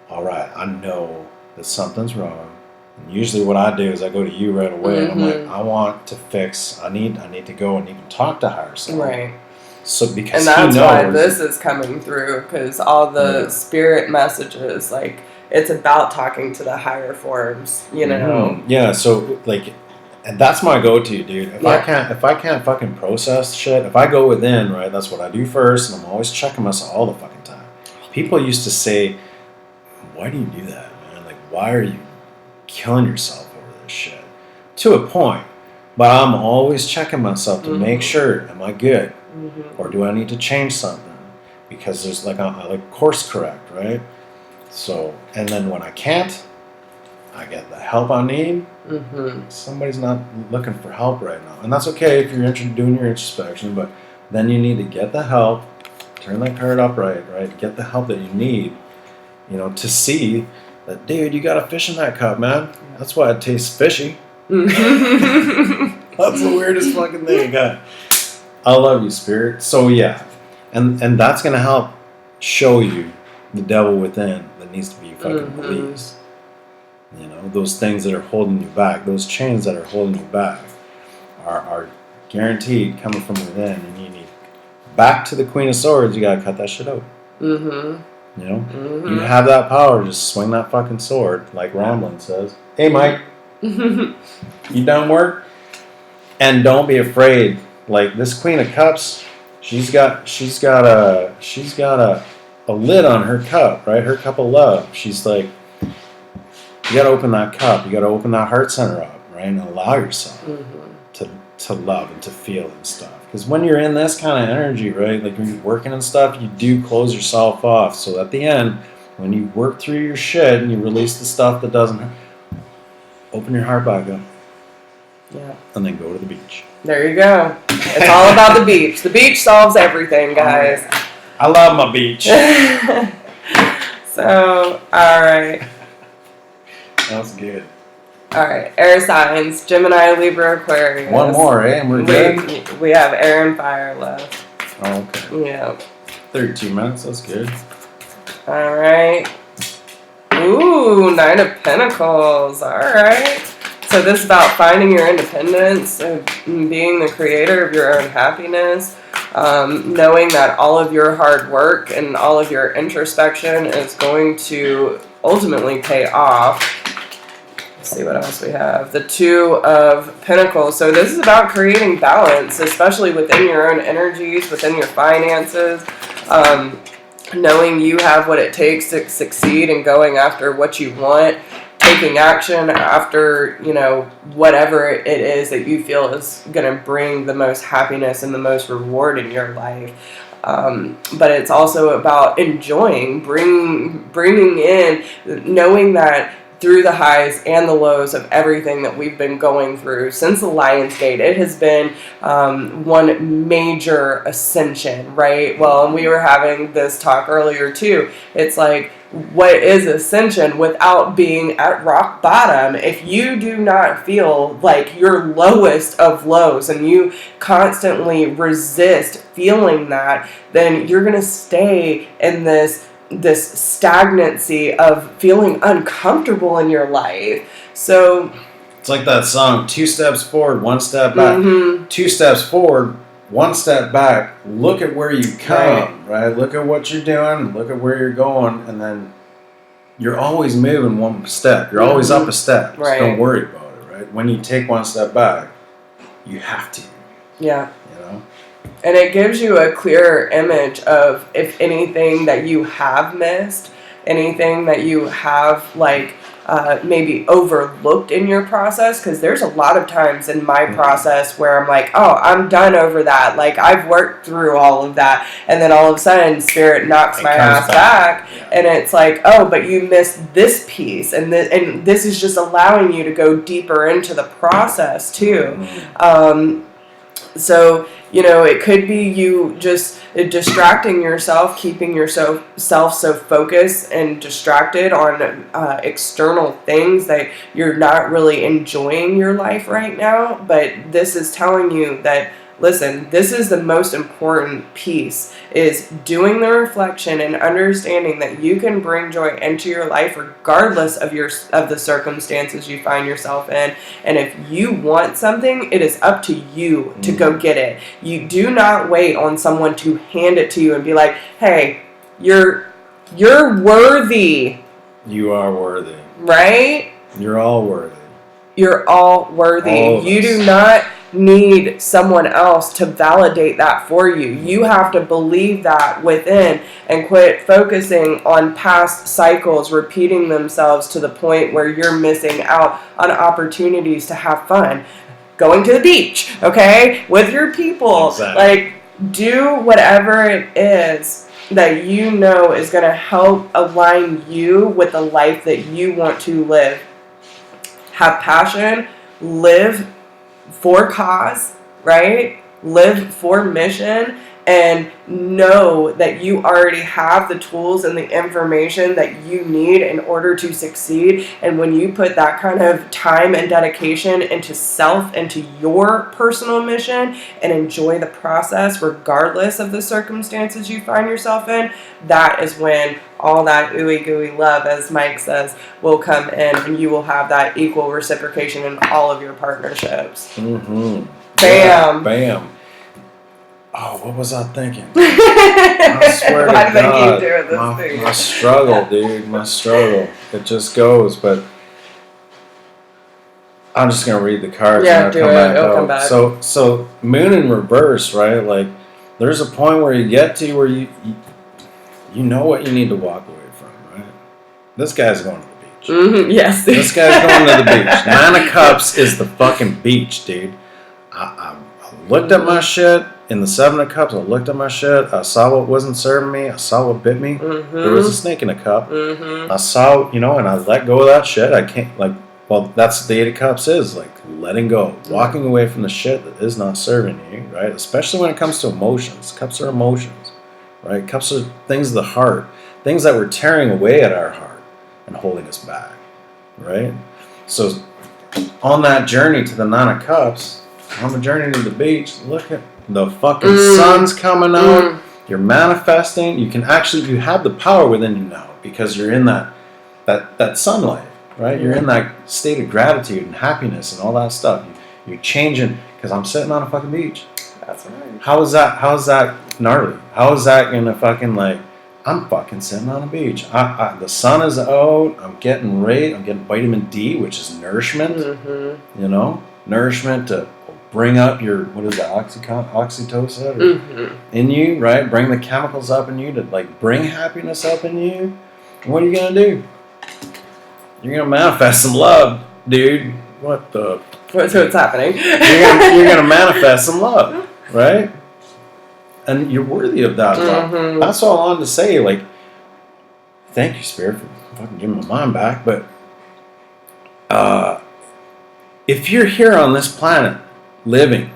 Speaker 1: all right, I know that something's wrong. And usually what I do is I go to you right away, and I'm like, I want to fix. I need to go and even talk to higher self.
Speaker 2: Right.
Speaker 1: So because
Speaker 2: and that's why this is coming through, because all the spirit messages, like, it's about talking to the higher forms,
Speaker 1: Yeah, so and that's my go-to, dude. If I can't fucking process shit, if I go within, right, that's what I do first, and I'm always checking myself all the fucking time. People used to say, why do you do that, man? Like, why are you killing yourself over this shit? To a point. But I'm always checking myself to make sure, am I good? Or do I need to change something? Because there's I course correct, right? So, and then when I can't, I get the help I need. Somebody's not looking for help right now. And that's okay if you're doing your introspection, but then you need to get the help, turn that card upright, right? Get the help that you need, to see that, dude, you got a fish in that cup, man. That's why it tastes fishy. That's the weirdest fucking thing I got. I love you, Spirit. So yeah, and that's gonna help show you the devil within that needs to be fucking released. Those things that are holding you back, those chains that are holding you back, are guaranteed coming from within. And you need back to the Queen of Swords. You gotta cut that shit out. You have that power. Just swing that fucking sword, like Ronlin says. Hey, Mike, you done work? And don't be afraid. Like this Queen of Cups, she's got a lid on her cup, right? Her cup of love. She's like, you got to open that cup. You got to open that heart center up, right, and allow yourself to love and to feel and stuff. Because when you're in this kind of energy, right, like when you're working and stuff, you do close yourself off. So at the end, when you work through your shit and you release the stuff that doesn't, open your heart back up.
Speaker 2: Yeah. And
Speaker 1: then go to the beach.
Speaker 2: There you go. It's all about the beach. The beach solves everything, guys.
Speaker 1: I love my beach.
Speaker 2: So, all right.
Speaker 1: That was good.
Speaker 2: All right. Air signs: Gemini, Libra, Aquarius.
Speaker 1: One more, eh? And we're good?
Speaker 2: We have air and fire left.
Speaker 1: Oh, okay.
Speaker 2: Yeah.
Speaker 1: 32 minutes. That's good.
Speaker 2: All right. Ooh, 9 of Pentacles. All right. So this is about finding your independence, being the creator of your own happiness, knowing that all of your hard work and all of your introspection is going to ultimately pay off. Let's see what else we have. The 2 of Pentacles. So this is about creating balance, especially within your own energies, within your finances, knowing you have what it takes to succeed and going after what you want. Taking action after, whatever it is that you feel is going to bring the most happiness and the most reward in your life. But it's also about enjoying, bringing in, knowing that through the highs and the lows of everything that we've been going through since the Lion's Gate, it has been one major ascension, right? Well, and we were having this talk earlier too. It's like, what is ascension without being at rock bottom? If you do not feel like your lowest of lows and you constantly resist feeling that, then you're going to stay in this stagnancy of feeling uncomfortable in your life. So
Speaker 1: it's like that song, 2 steps forward, 1 step back. 2 steps forward, 1 step back. Look at where you come, right? Look at what you're doing, look at where you're going, and then you're always moving 1 step. You're always up a step. So don't worry about it, right? When you take 1 step back, you have to.
Speaker 2: Yeah. And it gives you a clearer image of, if anything that you have missed, anything that you have maybe overlooked in your process, because there's a lot of times in my process where I'm like, oh, I'm done over that. Like, I've worked through all of that. And then all of a sudden, Spirit knocks my ass back. And it's like, oh, but you missed this piece. And this is just allowing you to go deeper into the process, too. So It could be you just distracting yourself, keeping yourself so focused and distracted on external things that you're not really enjoying your life right now. But this is telling you that, listen, this is the most important piece, is doing the reflection and understanding that you can bring joy into your life regardless of the circumstances you find yourself in. And if you want something, it is up to you to go get it. You do not wait on someone to hand it to you and be like, hey, you're worthy.
Speaker 1: You are worthy.
Speaker 2: Right?
Speaker 1: You're all worthy.
Speaker 2: You're all worthy.
Speaker 1: All
Speaker 2: you do not need someone else to validate that for you. You have to believe that within and quit focusing on past cycles repeating themselves to the point where you're missing out on opportunities to have fun. Going to the beach, okay? With your people.
Speaker 1: Exactly.
Speaker 2: Like, do whatever it is that you know is going to help align you with the life that you want to live. Have passion, live for cause, right? Live for mission, and know that you already have the tools and the information that you need in order to succeed. And when you put that kind of time and dedication into self, into your personal mission, and enjoy the process regardless of the circumstances you find yourself in, that is when all that ooey gooey love, as Mike says, will come in, and you will have that equal reciprocation in all of your partnerships.
Speaker 1: Mm-hmm.
Speaker 2: Bam.
Speaker 1: Yeah, bam. Oh, what was I thinking? I swear to God, my struggle, dude, my struggle. It just goes, but I'm just gonna read the cards.
Speaker 2: Yeah,
Speaker 1: and
Speaker 2: do it. It'll come back.
Speaker 1: So moon in reverse, right? Like, there's a point where you get to where you know what you need to walk away from, right? This guy's going to the beach.
Speaker 2: Mm-hmm, yes.
Speaker 1: This guy's going to the beach. 9 of Cups is the fucking beach, dude. I looked at my shit. In the 7 of Cups, I looked at my shit. I saw what wasn't serving me. I saw what bit me.
Speaker 2: Mm-hmm.
Speaker 1: There was a snake in a cup.
Speaker 2: Mm-hmm.
Speaker 1: I saw, and I let go of that shit. I can't, that's what the 8 of Cups is, like, letting go. Walking away from the shit that is not serving you, right? Especially when it comes to emotions. Cups are emotions, right? Cups are things of the heart. Things that we're tearing away at our heart and holding us back, right? So, on that journey to the 9 of Cups, on the journey to the beach, look at the fucking sun's coming out. You're manifesting. You have the power within you now because you're in that sunlight, right? You're in that state of gratitude and happiness and all that stuff. You're changing because I'm sitting on a fucking beach.
Speaker 2: That's right.
Speaker 1: How is that gnarly? How is that gonna fucking I'm fucking sitting on a beach. The sun is out. I'm getting vitamin D, which is nourishment.
Speaker 2: Mm-hmm.
Speaker 1: Nourishment to bring up your, what is that, oxytocin in you, right? Bring the chemicals up in you to bring happiness up in you. And what are you gonna do? You're gonna manifest some love, dude. What the?
Speaker 2: What's happening?
Speaker 1: You're gonna manifest some love, right? And you're worthy of that love.
Speaker 2: Mm-hmm.
Speaker 1: That's all I wanted to say. Thank you, Spirit, for fucking giving my mind back. But if you're here on this planet living,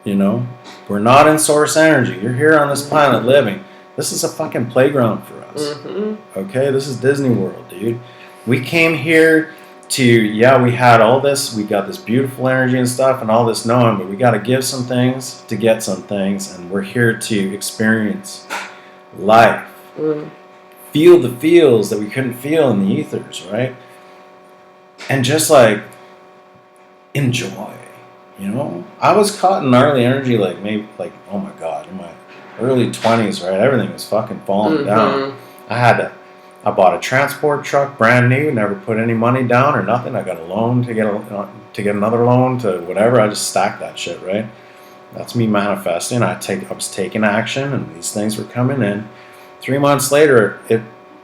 Speaker 1: we're not in source energy. You're here on this planet living. This is a fucking playground for us.
Speaker 2: Mm-hmm.
Speaker 1: Okay? This is Disney World, dude. We came here we had all this, we got this beautiful energy and stuff and all this knowing, but we got to give some things to get some things, and we're here to experience life. Feel the feels that we couldn't feel in the ethers, right? And just enjoy. I was caught in gnarly energy, oh my God, in my early 20s, right? Everything was fucking falling down. I bought a transport truck, brand new, never put any money down or nothing. I got a loan to get another loan to whatever. I just stacked that shit, right? That's me manifesting. I was taking action, and these things were coming in. 3 months later, it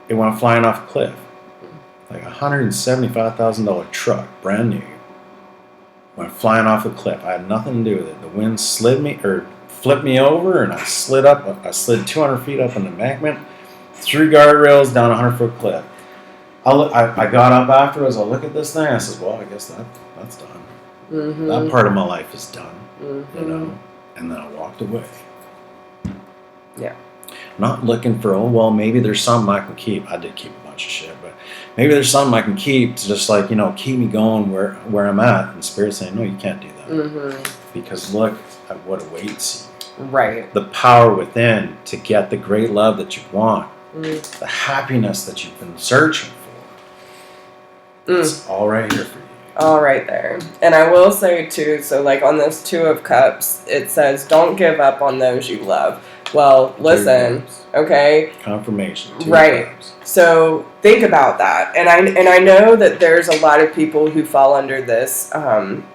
Speaker 1: went flying off a cliff. $175,000 truck, brand new. Went flying off a cliff. I had nothing to do with it. The wind flipped me over, and I slid up. I slid 200 feet up an embankment, through guardrails, down a 100-foot cliff. I got up afterwards. I look at this thing. I said, well, I guess that's done.
Speaker 2: Mm-hmm.
Speaker 1: That part of my life is done.
Speaker 2: Mm-hmm.
Speaker 1: And then I walked away.
Speaker 2: Yeah.
Speaker 1: Not looking for, oh, well, maybe there's something I can keep. I did keep a bunch of shit, but maybe there's something I can keep to just like, keep me going where I'm at. And Spirit's saying, no, you can't do that.
Speaker 2: Mm-hmm.
Speaker 1: Because look at what awaits you.
Speaker 2: Right.
Speaker 1: The power within to get the great love that you want.
Speaker 2: Mm.
Speaker 1: The happiness that you've been searching for. It's all right here for you.
Speaker 2: All right there. And I will say too, so like on this 2 of Cups, it says, don't give up on those you love. Well, listen, okay?
Speaker 1: Confirmation. 2
Speaker 2: right.
Speaker 1: of Cups.
Speaker 2: So think about that. And I know that there's a lot of people who fall under this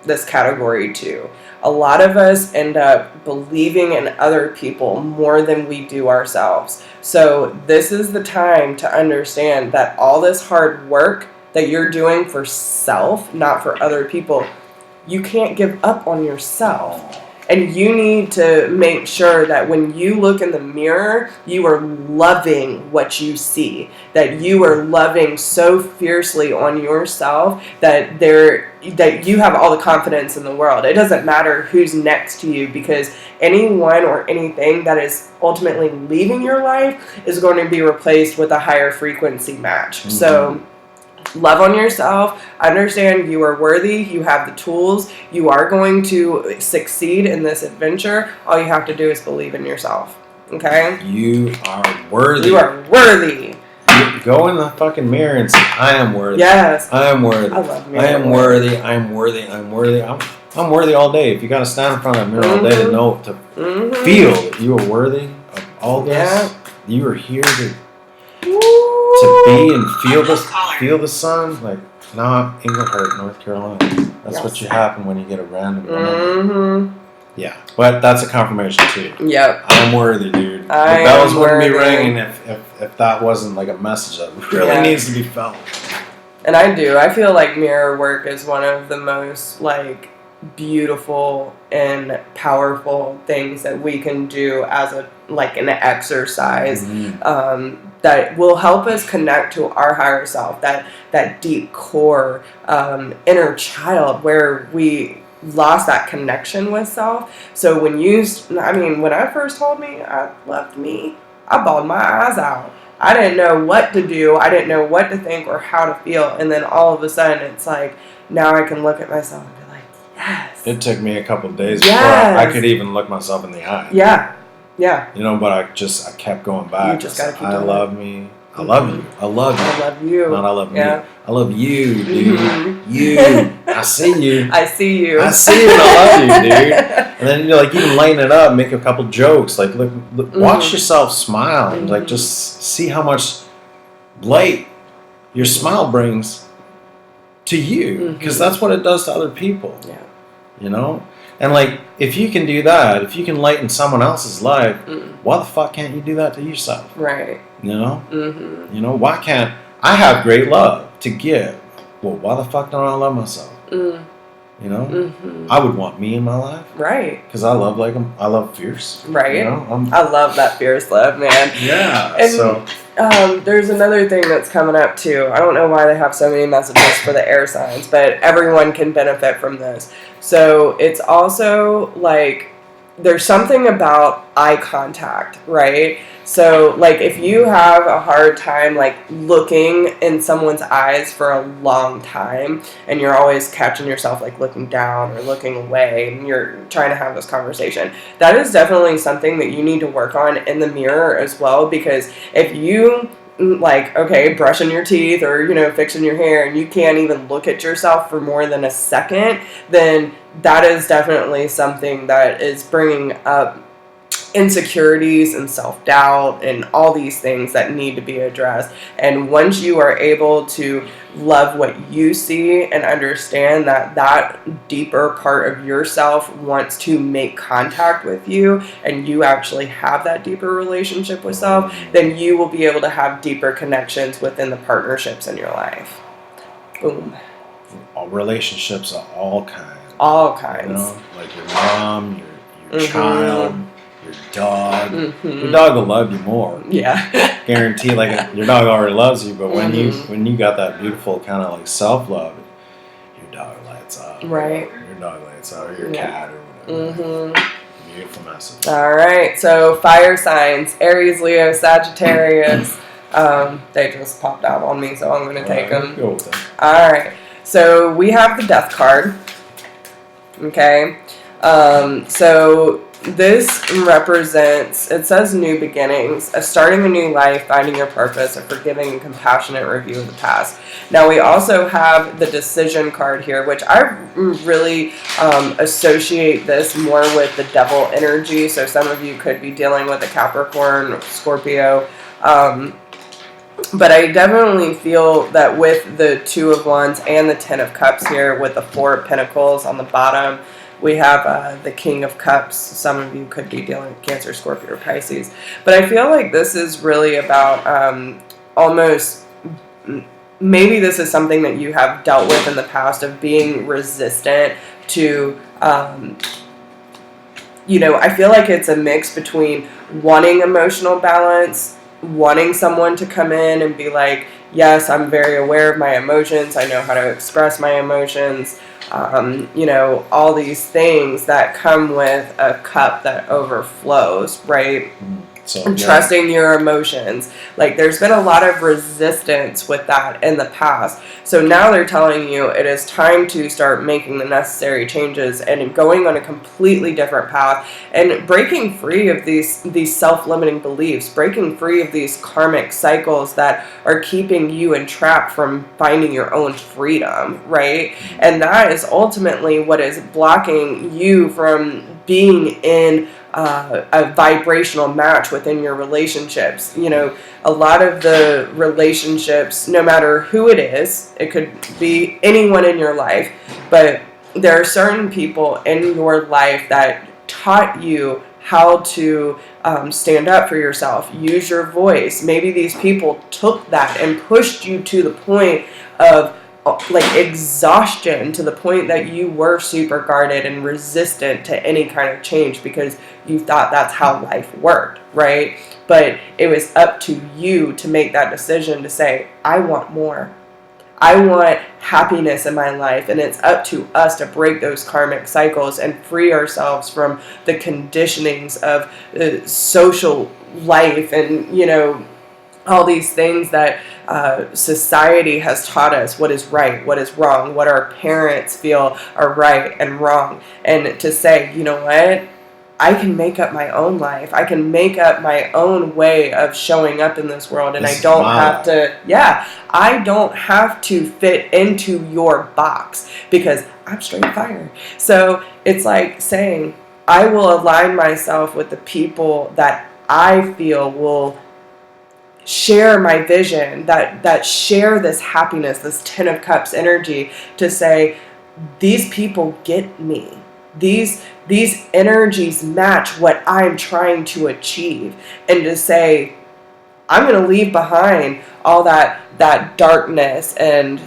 Speaker 2: this category too. A lot of us end up believing in other people more than we do ourselves. So this is the time to understand that all this hard work that you're doing for self, not for other people, you can't give up on yourself. And you need to make sure that when you look in the mirror, you are loving what you see. That you are loving so fiercely on yourself that you have all the confidence in the world. It doesn't matter who's next to you, because anyone or anything that is ultimately leaving your life is going to be replaced with a higher frequency match. Mm-hmm. So love on yourself. Understand you are worthy. You have the tools. You are going to succeed in this adventure. All you have to do is believe in yourself. Okay?
Speaker 1: You are worthy.
Speaker 2: You are worthy.
Speaker 1: Go in the fucking mirror and say, I am worthy.
Speaker 2: Yes.
Speaker 1: I am worthy.
Speaker 2: I love mirror.
Speaker 1: I am worthy. I am worthy. I'm worthy. I'm worthy all day. If you got to stand in front of that mirror all day to know, to feel that you are worthy of all this, you are here to be and feel the sun. Like, nah, Englehart, North Carolina. That's what you happen when you get a random number. Yeah, but that's a confirmation too.
Speaker 2: Yep.
Speaker 1: I'm worthy, dude. The bells wouldn't be ringing if that wasn't like a message that really needs to be felt.
Speaker 2: And I do. I feel like mirror work is one of the most like beautiful and powerful things that we can do as an exercise. That will help us connect to our higher self, that deep core inner child where we lost that connection with self. So when I first told me I loved me, I bawled my eyes out. I didn't know what to do. I didn't know what to think or how to feel. And then all of a sudden it's like, now I can look at myself and be like, yes.
Speaker 1: It took me a couple of days before I could even look myself in the eye.
Speaker 2: Yeah. Yeah.
Speaker 1: But I kept going back.
Speaker 2: You just gotta keep
Speaker 1: I
Speaker 2: doing
Speaker 1: love me. I love you. I love you.
Speaker 2: I love you.
Speaker 1: Not I love me.
Speaker 2: Yeah.
Speaker 1: I love you, dude. You. I see you.
Speaker 2: I see you.
Speaker 1: I see you and I love you, dude. And then you can lighten it up, make a couple jokes. Like look watch yourself smile and like just see how much light your smile brings to you. Because that's what it does to other people.
Speaker 2: Yeah.
Speaker 1: And like if you can do that, if you can lighten someone else's life, why the fuck can't you do that to yourself?
Speaker 2: Right.
Speaker 1: Why can't I have great love to give? Well, why the fuck don't I love myself? I would want me in my life,
Speaker 2: right?
Speaker 1: Because I love I love fierce,
Speaker 2: right? I love that fierce love, man.
Speaker 1: Yeah.
Speaker 2: And
Speaker 1: so
Speaker 2: there's another thing that's coming up too. I don't know why they have so many messages for the air signs, but everyone can benefit from this. So it's also like there's something about eye contact, right? So like if you have a hard time like looking in someone's eyes for a long time and you're always catching yourself like looking down or looking away and you're trying to have this conversation, that is definitely something that you need to work on in the mirror as well. Because if you brushing your teeth or fixing your hair and you can't even look at yourself for more than a second, then that is definitely something that is bringing up insecurities and self-doubt and all these things that need to be addressed. And once you are able to love what you see and understand that deeper part of yourself wants to make contact with you and you actually have that deeper relationship with self, then you will be able to have deeper connections within the partnerships in your life. Boom.
Speaker 1: Relationships of all kinds.
Speaker 2: All kinds.
Speaker 1: Like your mom, your child, your dog. Your dog will love you more.
Speaker 2: Yeah.
Speaker 1: Guarantee. Like your dog already loves you, but when you got that beautiful kind of like self-love, your dog lights up.
Speaker 2: Right.
Speaker 1: Your dog lights up, or your cat or whatever. beautiful message.
Speaker 2: All right, so fire signs: Aries, Leo, Sagittarius. They just popped out on me, so I'm going to take them.
Speaker 1: Go with them.
Speaker 2: All right, so we have the Death card. Okay, so this represents, it says new beginnings, starting a new life, finding your purpose, a forgiving and compassionate review of the past. Now we also have the decision card here, which I really associate this more with the devil energy. So some of you could be dealing with a Capricorn, Scorpio, but I definitely feel that with the Two of Wands and the Ten of Cups here with the Four of Pentacles on the bottom, we have the King of Cups. Some of you could be dealing with Cancer, Scorpio, or Pisces. But I feel like this is really about almost, maybe this is something that you have dealt with in the past of being resistant to, you know, I feel like it's a mix between wanting emotional balance, wanting someone to come in and be like, yes, I'm very aware of my emotions. I know how to express my emotions. You know, all these things that come with a cup that overflows, right?
Speaker 1: So,
Speaker 2: And trusting your emotions. Like, there's been a lot of resistance with that in the past. So now they're telling you it is time to start making the necessary changes and going on a completely different path and breaking free of these self-limiting beliefs, breaking free of these karmic cycles that are keeping you entrapped from finding your own freedom, right? And that is ultimately what is blocking you from being in a vibrational match within your relationships. You know, a lot of the relationships, no matter who it is, it could be anyone in your life, but there are certain people in your life that taught you how to stand up for yourself, use your voice. Maybe these people took that and pushed you to the point of like exhaustion, to the point that you were super guarded and resistant to any kind of change because you thought that's how life worked, right? But it was up to you to make that decision to say, I want more. I want happiness in my life, and it's up to us to break those karmic cycles and free ourselves from the conditionings of social life and, you know, all these things that society has taught us what is right, what is wrong, what our parents feel are right and wrong. And to say, you know what? I can make up my own life. I can make up my own way of showing up in this world. And I don't have to, I don't have to fit into your box because I'm straight fire. So it's like saying, I will align myself with the people that I feel will share my vision, that share this happiness, this Ten of Cups energy, to say, these people get me. These energies match what I'm trying to achieve. And to say, I'm going to leave behind all that darkness and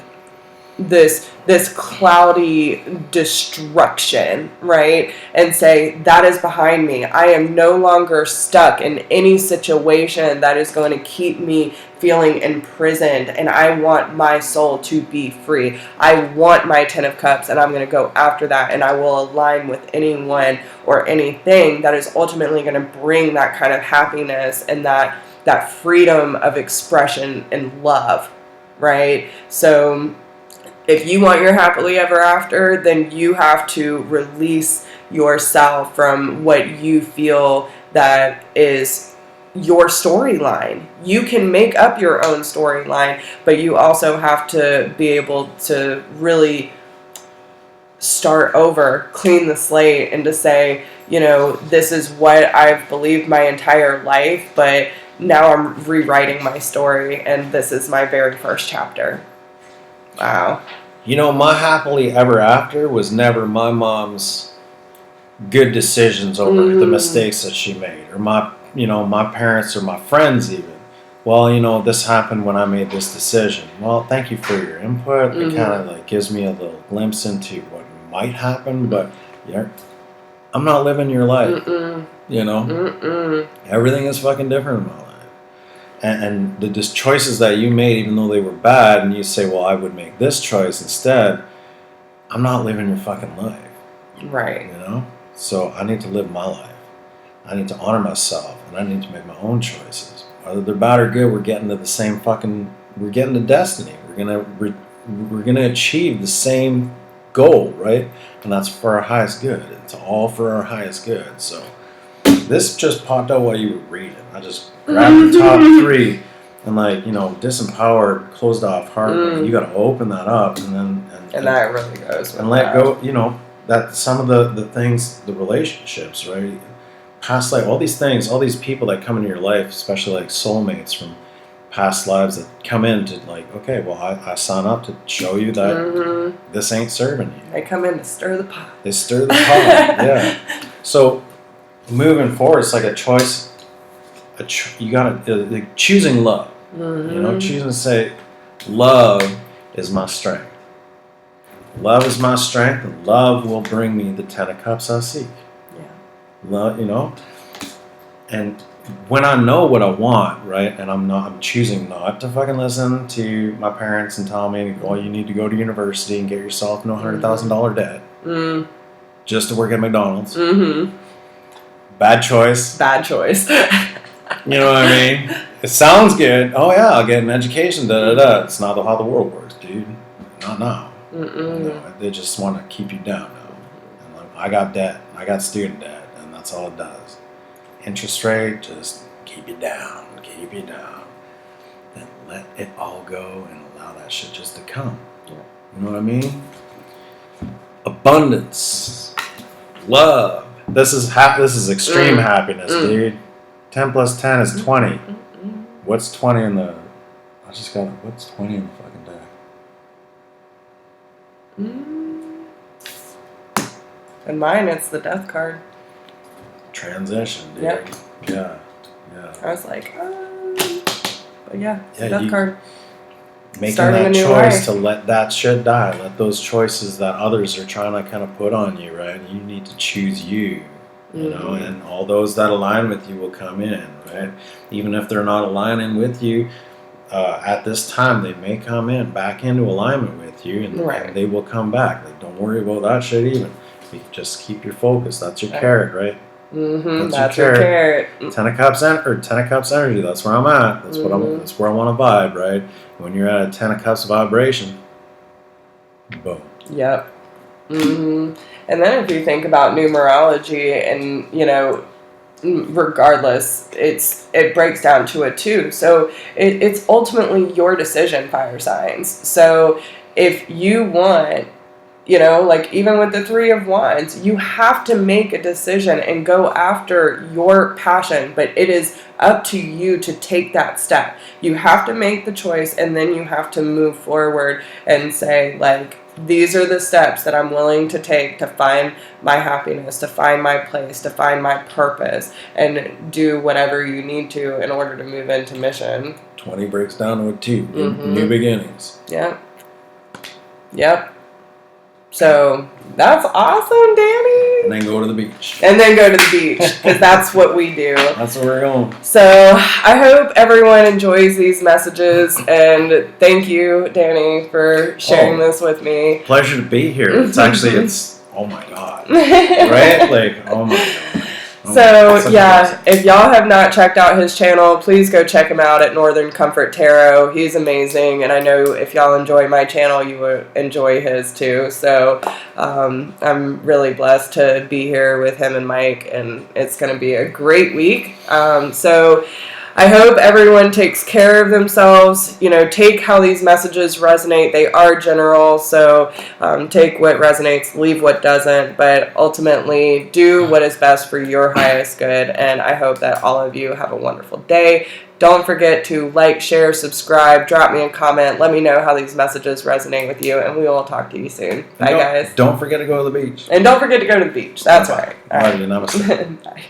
Speaker 2: this cloudy destruction, right? And say, that is behind me. I am no longer stuck in any situation that is going to keep me feeling imprisoned, and I want my soul to be free. I want my Ten of Cups, and I'm going to go after that, and I will align with anyone or anything that is ultimately going to bring that kind of happiness and that freedom of expression and love, right? So if you want your happily ever after, then you have to release yourself from what you feel that is your storyline. You can make up your own storyline, but you also have to be able to really start over, clean the slate, and to say, you know, this is what I've believed my entire life, but now I'm rewriting my story, and this is my very first chapter. Wow.
Speaker 1: You know, my happily ever after was never my mom's good decisions over the mistakes that she made, or my parents or my friends even. Well, you know, this happened when I made this decision. Well, thank you for your input. It kind of like gives me a little glimpse into what might happen, but I'm not living your life. You know, everything is fucking different in my life. And the choices that you made, even though they were bad, and you say, well, I would make this choice instead, I'm not living your fucking life.
Speaker 2: Right.
Speaker 1: You know? So I need to live my life. I need to honor myself, and I need to make my own choices. Whether they're bad or good, we're getting to the same we're getting to destiny. We're gonna achieve the same goal, right? And that's for our highest good. It's all for our highest good. So this just popped out while you were reading. I just grabbed the top 3 and disempowered, closed off heart. You got to open that up and
Speaker 2: that really goes.
Speaker 1: And let go. That some of the things, the relationships, right? Past life, all these things, all these people that come into your life, especially like soulmates from past lives that come in to okay, well, I sign up to show you that this ain't serving you.
Speaker 2: They come in to stir the pot.
Speaker 1: They stir the pot, yeah. So moving forward, it's like a choice. You gotta choosing love. Choosing to say, love is my strength. Love is my strength, and love will bring me the 10 of Cups I seek.
Speaker 2: Yeah.
Speaker 1: Love, and when I know what I want, right, and I'm choosing not to fucking listen to my parents and tell me, oh, you need to go to university and get yourself in a $100,000 debt just to work at McDonald's. Bad choice.
Speaker 2: Bad choice.
Speaker 1: You know what I mean? It sounds good. Oh yeah, I'll get an education. It's not how the world works, dude. Not now. No, they just want to keep you down now. And I got debt. I got student debt, and that's all it does. Interest rate, just keep you down. Then let it all go and allow that shit just to come.
Speaker 2: Yeah.
Speaker 1: You know what I mean? Abundance, love. This is extreme happiness, dude. 10 plus 10 is 20. What's 20 in the? What's 20 in the fucking deck?
Speaker 2: And mine, it's the death card.
Speaker 1: Transition, dude.
Speaker 2: Yep.
Speaker 1: Yeah.
Speaker 2: I was like, but death card.
Speaker 1: Making
Speaker 2: Starting
Speaker 1: that
Speaker 2: a new
Speaker 1: choice
Speaker 2: life.
Speaker 1: to let that shit die. Let those choices that others are trying to kind of put on you, right? You need to choose you. And all those that align with you will come in, right? Even if they're not aligning with you at this time, they may come in back into alignment with you, and they will come back. Don't worry about that shit even. You just keep your focus. That's your carrot, right?
Speaker 2: That's your carrot.
Speaker 1: 10 of Cups energy. That's where I'm at. That's that's where I want to vibe, right? When you're at a 10 of Cups vibration, boom.
Speaker 2: Yep. And then if you think about numerology, and regardless, it breaks down to a 2. So it's ultimately your decision, fire signs. So if you want, even with the 3 of Wands, you have to make a decision and go after your passion, but it is up to you to take that step. You have to make the choice, and then you have to move forward and say, these are the steps that I'm willing to take to find my happiness, to find my place, to find my purpose, and do whatever you need to in order to move into mission.
Speaker 1: 20 breaks down to a 2. New beginnings.
Speaker 2: Yep. So that's awesome, Danny.
Speaker 1: And then go to the beach.
Speaker 2: Because that's what we do.
Speaker 1: That's where we're going.
Speaker 2: So I hope everyone enjoys these messages, and thank you, Danny, for sharing this with me.
Speaker 1: Pleasure to be here. It's actually, oh my God. Right? Oh my God.
Speaker 2: If y'all have not checked out his channel, please go check him out at Northern Comfort Tarot. He's amazing, and I know if y'all enjoy my channel, you will enjoy his too. So I'm really blessed to be here with him and Mike, and it's going to be a great week. So I hope everyone takes care of themselves. Take how these messages resonate. They are general, so take what resonates, leave what doesn't, but ultimately do what is best for your highest good, and I hope that all of you have a wonderful day. Don't forget to like, share, subscribe, drop me a comment, let me know how these messages resonate with you, and we will talk to you soon. Bye, guys.
Speaker 1: Don't forget to go to the beach.
Speaker 2: And don't forget to go to the beach. That's right.
Speaker 1: All right. Namaste.
Speaker 2: Bye.